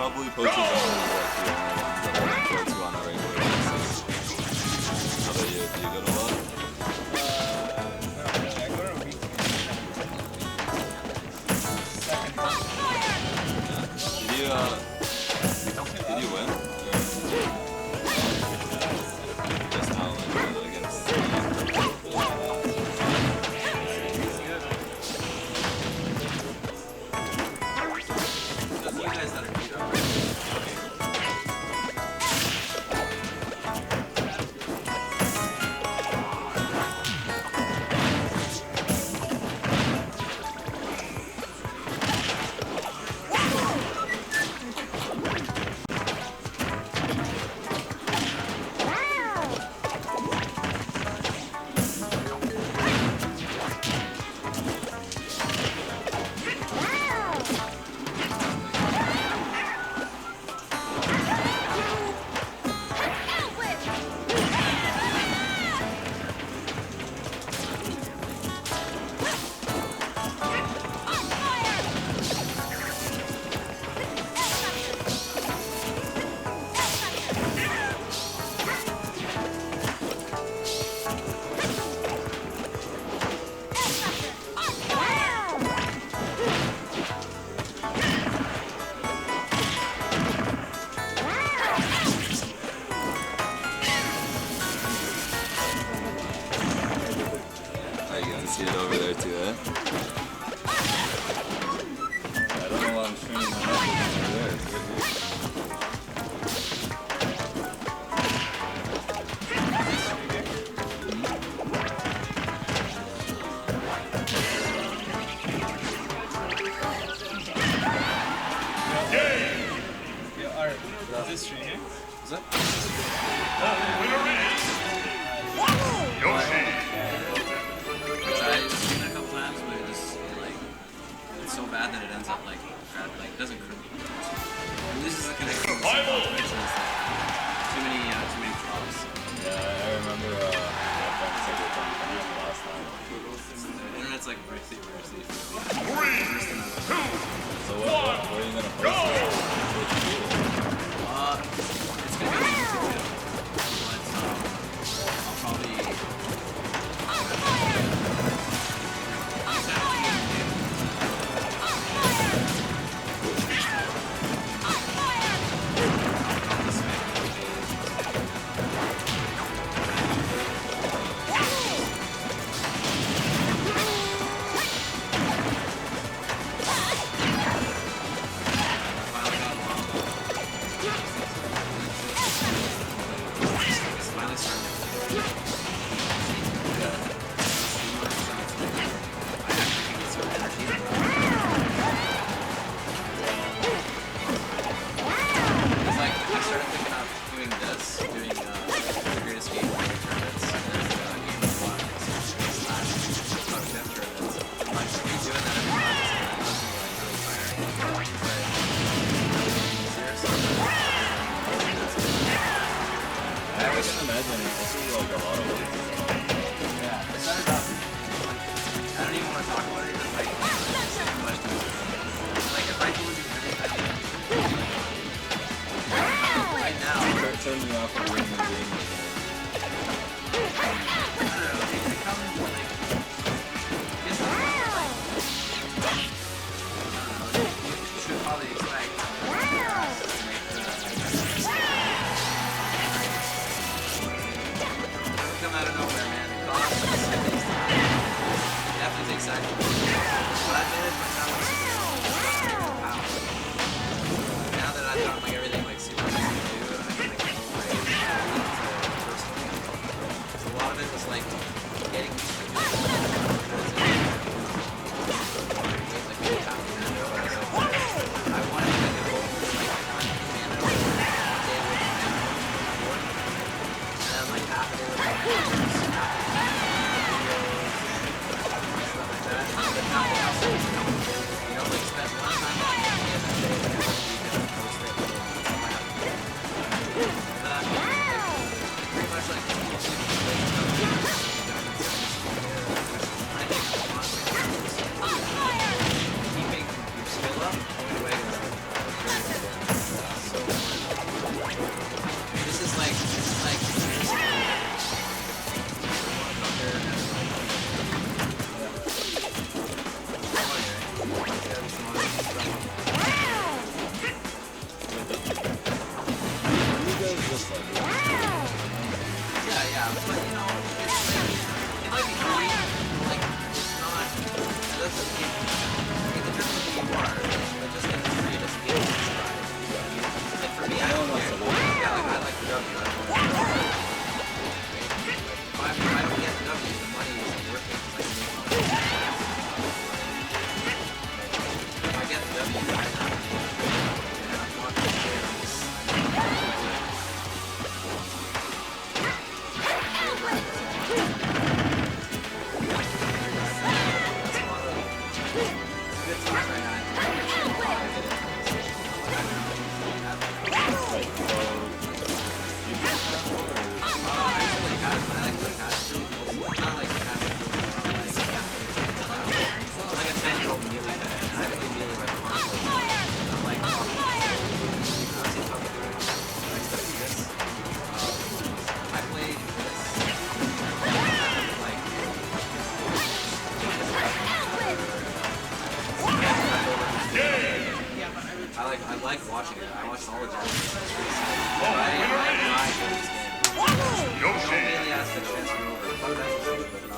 probably poaches only like the only ones that I go to on a regular basis. How about you? Do you go to a lot? Not really. I go to a weekly. Second time. Did you win? Just now, like, against You guys that are beat up. see it over there too, eh? I don't know why I'm streaming my Netflix over there. It's right Is this streaming? Is it? I've seen it a couple times, but it's so bad that it ends up it doesn't. It loses the connection. Too many drops. Yeah, I remember my friend said it last time. The internet's like mercy. So what are you gonna post? It's gonna be on YouTube, but I'll probably. I like watching it. I watched all the Japanese. I died in this game. No daily aspects transfer over.